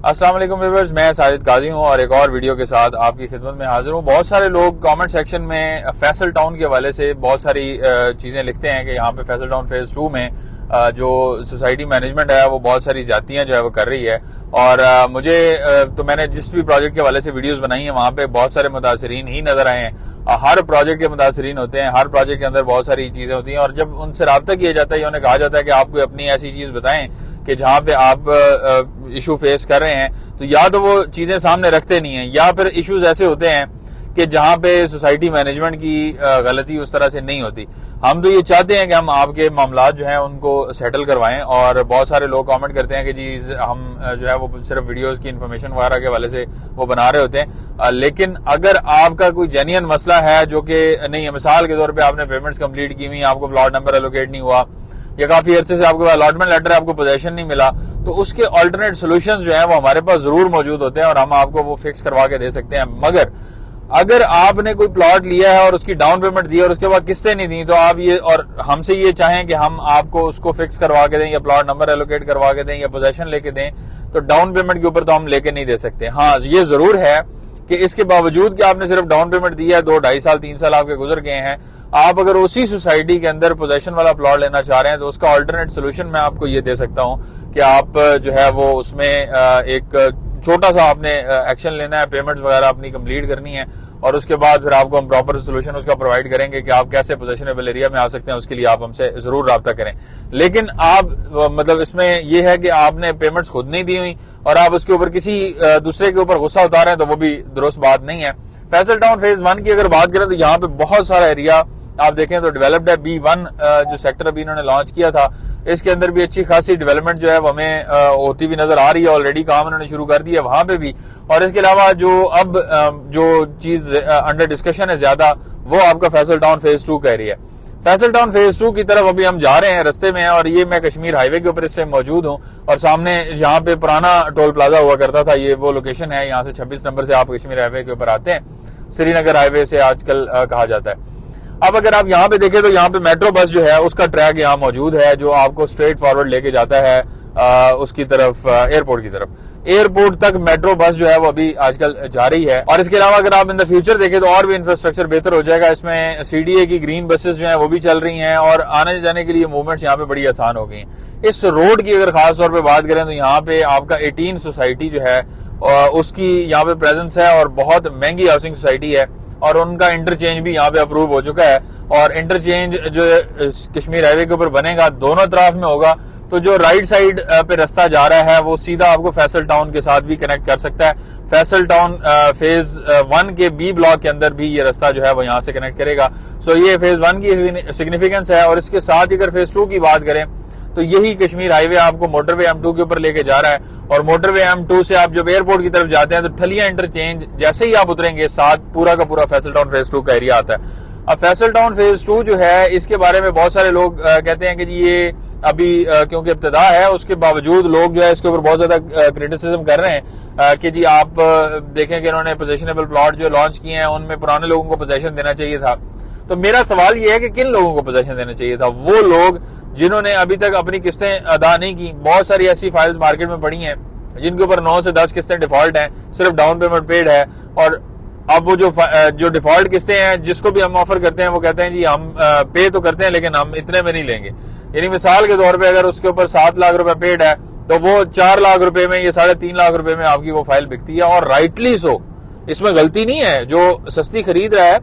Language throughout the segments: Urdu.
السلام علیکم ویورز، میں ساجد قاضی ہوں اور ایک اور ویڈیو کے ساتھ آپ کی خدمت میں حاضر ہوں۔ بہت سارے لوگ کامنٹ سیکشن میں فیصل ٹاؤن کے حوالے سے بہت ساری چیزیں لکھتے ہیں کہ یہاں پہ فیصل ٹاؤن فیز 2 میں جو سوسائٹی مینجمنٹ ہے وہ بہت ساری زیادتیاں جو ہے وہ کر رہی ہے، اور مجھے تو میں نے جس بھی پروجیکٹ کے حوالے سے ویڈیوز بنائی ہیں وہاں پہ بہت سارے متاثرین ہی نظر آئے ہیں۔ ہر پروجیکٹ کے متاثرین ہوتے ہیں، ہر پروجیکٹ کے اندر بہت ساری چیزیں ہوتی ہیں، اور جب ان سے رابطہ کیا جاتا ہے یا انہیں کہا جاتا ہے کہ آپ کوئی اپنی ایسی چیز بتائیں کہ جہاں پہ آپ ایشو فیس کر رہے ہیں، تو یا تو وہ چیزیں سامنے رکھتے نہیں ہیں، یا پھر ایشوز ایسے ہوتے ہیں کہ جہاں پہ سوسائٹی مینجمنٹ کی غلطی اس طرح سے نہیں ہوتی۔ ہم تو یہ چاہتے ہیں کہ ہم آپ کے معاملات جو ہیں ان کو سیٹل کروائیں، اور بہت سارے لوگ کامنٹ کرتے ہیں کہ جی ہم جو ہے وہ صرف ویڈیوز کی انفارمیشن وغیرہ کے حوالے سے وہ بنا رہے ہوتے ہیں، لیکن اگر آپ کا کوئی جینین مسئلہ ہے جو کہ نہیں ہے، مثال کے طور پہ آپ نے پیمنٹس کمپلیٹ کی ہوئی، آپ کو پلاٹ نمبر الوکیٹ نہیں ہوا، یا کافی عرصے سے آپ کو الاٹمنٹ لیٹر آپ کو پوزیشن نہیں ملا، تو اس کے آلٹرنیٹ سولوشنز جو ہیں وہ ہمارے پاس ضرور موجود ہوتے ہیں اور ہم آپ کو وہ فکس کروا کے دے سکتے ہیں۔ مگر اگر آپ نے کوئی پلاٹ لیا ہے اور اس کی ڈاؤن پیمنٹ دی اور اس کے بعد قسطیں نہیں دی، تو آپ یہ اور ہم سے یہ چاہیں کہ ہم آپ کو اس کو فکس کروا کے دیں یا پلاٹ نمبر ایلوکیٹ کروا کے دیں یا پوزیشن لے کے دیں، تو ڈاؤن پیمنٹ کے اوپر تو ہم لے کے نہیں دے سکتے۔ ہاں یہ ضرور ہے کہ اس کے باوجود کہ آپ نے صرف ڈاؤن پیمنٹ دی ہے، 2 2.5 سال 3 سال آپ کے گزر گئے ہیں، آپ اگر اسی سوسائٹی کے اندر پوزیشن والا پلاٹ لینا چاہ رہے ہیں تو اس کا آلٹرنیٹ سولوشن میں آپ کو یہ دے سکتا ہوں کہ آپ جو ہے وہ اس میں ایک چھوٹا سا آپ نے ایکشن لینا ہے، پیمنٹس وغیرہ اپنی کمپلیٹ کرنی ہے، اور اس کے بعد پھر آپ کو ہم پراپر سولوشن اس کا پرووائڈ کریں گے کہ آپ کیسے پوزیشنیبل ایریا میں آ سکتے ہیں۔ اس کے لیے آپ ہم سے ضرور رابطہ کریں، لیکن آپ مطلب اس میں یہ ہے کہ آپ نے پیمنٹس خود نہیں دی ہوئی اور آپ اس کے اوپر کسی دوسرے کے اوپر غصہ اتاریں تو وہ بھی درست بات نہیں ہے۔ فیصل ٹاؤن فیز 1 کی اگر بات کریں تو یہاں پہ بہت سارا ایریا آپ دیکھیں تو ڈیولپڈ ہے۔ B1 جو سیکٹر ابھی انہوں نے لانچ کیا تھا، اس کے اندر بھی اچھی خاصی ڈیولپمنٹ جو ہے وہ ہمیں ہوتی بھی نظر آ رہی ہے، آلریڈی کام انہوں نے شروع کر دیا وہاں پہ بھی، اور اس کے علاوہ جو اب جو چیز انڈر ڈسکشن ہے زیادہ، وہ آپ کا فیصل ٹاؤن فیز 2 کا ایریا ہے۔ فیصل ٹاؤن فیز 2 کی طرف ابھی ہم جا رہے ہیں، رستے میں ہیں، اور یہ میں کشمیر ہائی وے کے اوپر اس ٹائم موجود ہوں، اور سامنے جہاں پہ پرانا ٹول پلازا ہوا کرتا تھا یہ وہ لوکیشن ہے۔ یہاں سے 26 نمبر سے آپ کشمیر ہائی وے کے اوپر آتے ہیں، سری نگر ہائی وے سے آج کل کہا جاتا ہے۔ اب اگر آپ یہاں پہ دیکھیں تو یہاں پہ میٹرو بس جو ہے اس کا ٹریک یہاں موجود ہے جو آپ کو اسٹریٹ فارورڈ لے کے جاتا ہے اس کی طرف، ایئرپورٹ کی طرف۔ ایئرپورٹ تک میٹرو بس جو ہے وہ ابھی آج کل جا رہی ہے، اور اس کے علاوہ اگر آپ ان دا فیوچر دیکھیں تو اور بھی انفراسٹرکچر بہتر ہو جائے گا۔ اس میں CDA کی گرین بسز جو ہیں وہ بھی چل رہی ہیں، اور آنے جانے کے لیے موومنٹس یہاں پہ بڑی آسان ہو گئی ہیں۔ اس روڈ کی اگر خاص طور پہ بات کریں تو یہاں پہ آپ کا 18 سوسائٹی جو ہے اس کی یہاں پہ پریزنس ہے، اور بہت مہنگی ہاؤسنگ سوسائٹی ہے، اور ان کا انٹرچینج بھی یہاں پہ اپروو ہو چکا ہے، اور انٹرچینج جو کشمیر ہائی وے کے اوپر بنے گا دونوں طرف میں ہوگا، تو جو رائٹ سائڈ پہ رستہ جا رہا ہے وہ سیدھا آپ کو فیصل ٹاؤن کے ساتھ بھی کنیکٹ کر سکتا ہے۔ فیصل ٹاؤن فیز 1 کے B بلاک کے اندر بھی یہ رستہ جو ہے وہ یہاں سے کنیکٹ کرے گا۔ سو یہ فیز 1 کی سگنیفیکنس ہے، اور اس کے ساتھ اگر فیز 2 کی بات کریں تو یہی کشمیر ہائی وے آپ کو موٹر وے M2 کے اوپر لے کے جا رہا ہے، اور موٹر وے M2 سے آپ جب ایئرپورٹ کی طرف جاتے ہیں تو ٹھلیاں انٹرچینج جیسے ہی آپ اتریں گے ساتھ پورا کا پورا فیصل ٹاؤن فیز 2 کا ایریا آتا ہے۔ اب فیصل ٹاؤن فیز 2 جو ہے اس کے بارے میں بہت سارے لوگ کہتے ہیں کہ جی یہ ابھی کیونکہ ابتدا ہے، اس کے باوجود لوگ جو ہے اس کے اوپر بہت زیادہ کریٹیسزم کر رہے ہیں کہ جی آپ دیکھیں کہ انہوں نے پوزیشنیبل پلاٹ جو لانچ کیے ہیں ان میں پرانے لوگوں کو پوزیشن دینا چاہیے تھا۔ تو میرا سوال یہ ہے کہ کن لوگوں کو پوزیشن دینا چاہیے تھا؟ وہ لوگ جنہوں نے ابھی تک اپنی قسطیں ادا نہیں کی۔ بہت ساری ایسی فائلز مارکیٹ میں پڑی ہیں جن کے اوپر 9 سے 10 قسطیں ڈیفالٹ ہیں، صرف ڈاؤن پیمنٹ پیڈ ہے، اور اب وہ جو ڈیفالٹ قسطیں ہیں جس کو بھی ہم آفر کرتے ہیں وہ کہتے ہیں جی ہم پے تو کرتے ہیں لیکن ہم اتنے میں نہیں لیں گے۔ یعنی مثال کے طور پہ اگر اس کے اوپر 7 لاکھ روپے پیڈ ہے تو وہ 4 لاکھ روپے میں یا 3.5 لاکھ روپے میں آپ کی وہ فائل بکتی ہے، اور رائٹلی سو، اس میں غلطی نہیں ہے۔ جو سستی خرید رہا ہے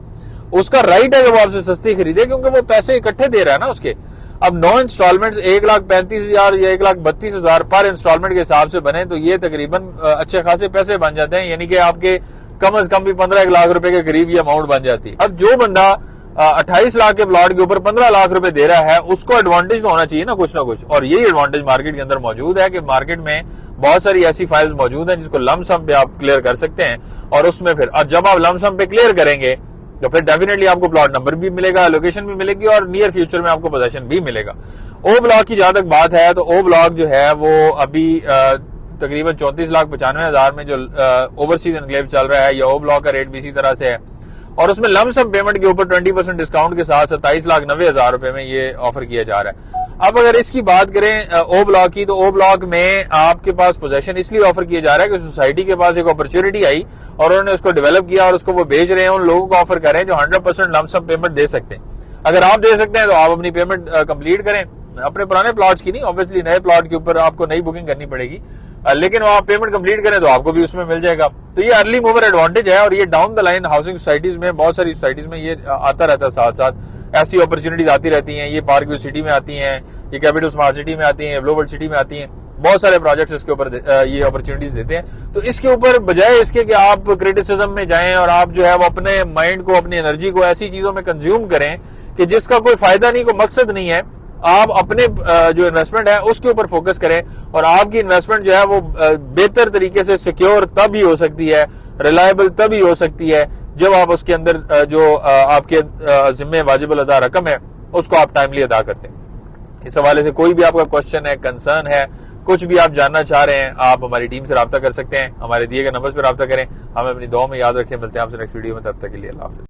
اس کا رائٹ ہے کہ وہ آپ سے سستی خریدے، کیونکہ وہ پیسے اکٹھے دے رہا ہے نا اس کے۔ اب 9 انسٹالمنٹس 1,35,000 یا 1,32,000 پر انسٹالمنٹ کے حساب سے بنے تو یہ تقریباً اچھے خاصے پیسے بن جاتے ہیں، یعنی کہ آپ کے کم از کم بھی 15 لاکھ روپے کے قریب یہ اماؤنٹ بن جاتی ہے۔ اب جو بندہ 28 لاکھ کے پلاٹ کے اوپر 15 لاکھ روپے دے رہا ہے اس کو ایڈوانٹیج تو ہونا چاہیے نا کچھ نہ کچھ، اور یہی ایڈوانٹیج مارکیٹ کے اندر موجود ہے کہ مارکیٹ میں بہت ساری ایسی فائلز موجود ہیں جس کو لم سم پہ آپ کلیئر کر سکتے ہیں، اور اس میں پھر جب آپ لم سم پہ کلیئر کریں گے تو پھر ڈیفینیٹلی آپ کو پلاٹ نمبر بھی ملے گا، لوکیشن بھی ملے گی، اور نیئر فیوچر میں آپ کو پوزیشن بھی ملے گا۔ او بلاک کی جہاں تک بات ہے تو او بلاک جو ہے وہ ابھی تقریباً 34,95,000 میں جو اوورسیز انکلیو چل رہا ہے، یا او بلاک کا ریٹ بھی اسی طرح سے ہے، اور اس میں لم سم پیمنٹ کے اوپر 20% ڈسکاؤنٹ کے ساتھ 27,90,000 روپے میں یہ آفر کیا جا رہا ہے۔ اب اگر اس کی بات کریں او بلاک کی، تو او بلاک میں آپ کے پاس پوزیشن اس لیے آفر کیا جا رہا ہے کہ سوسائٹی کے پاس ایک اپرچونٹی آئی اور انہوں نے اس کو ڈیولپ کیا اور اس کو وہ بیچ رہے ہیں، ان لوگوں کو آفر کر رہے ہیں جو 100% لم سم پیمنٹ دے سکتے ہیں. اگر آپ دے سکتے ہیں تو آپ اپنی پیمنٹ کمپلیٹ کریں، اپنے پرانے پلاٹس کی نہیں، obviously نئے پلاٹ کے اوپر آپ کو نئی بکنگ کرنی پڑے گی، لیکن وہ آپ پیمنٹ کمپلیٹ کریں تو آپ کو بھی اس میں مل جائے گا. تو یہ ارلی موور ایڈوانٹیج ہے، اور یہ down the line housing societies میں، بہت ساری سوسائٹیز میں یہ آتا رہتا ہے، ساتھ ساتھ ایسی اپرچونیٹیز آتی رہتی ہیں. یہ پارک ویو سٹی میں آتی ہیں، یہ کیپٹل اسمارٹ سٹی میں آتی ہیں، بلو ورلڈ سٹی میں آتی ہیں، بہت سارے پروجیکٹس اس کے اوپر یہ اپرچونیٹیز دیتے ہیں. تو اس کے اوپر بجائے اس کے کہ آپ کریٹیسزم میں جائیں اور آپ جو ہے وہ اپنے مائنڈ کو، اپنی انرجی کو ایسی چیزوں میں کنزیوم کریں کہ جس کا کوئی فائدہ نہیں، کوئی مقصد نہیں ہے، آپ اپنے جو انویسٹمنٹ ہے اس کے اوپر فوکس کریں، اور آپ کی انویسٹمنٹ جو ہے وہ بہتر طریقے سے سیکیور تب ہی ہو سکتی ہے، ریلائبل تب ہی ہو سکتی ہے جب آپ اس کے اندر جو آپ کے ذمہ واجب الادا رقم ہے اس کو آپ ٹائملی ادا کرتے ہیں. اس حوالے سے کوئی بھی آپ کا کوشچن ہے، کنسرن ہے، کچھ بھی آپ جاننا چاہ رہے ہیں، آپ ہماری ٹیم سے رابطہ کر سکتے ہیں. ہمارے دیے گئے نمبرز پہ رابطہ کریں. ہمیں اپنی دعاؤں میں یاد رکھیں. ملتے ہیں آپ سے نیکسٹ ویڈیو میں، تب تک کے لیے اللہ حافظ.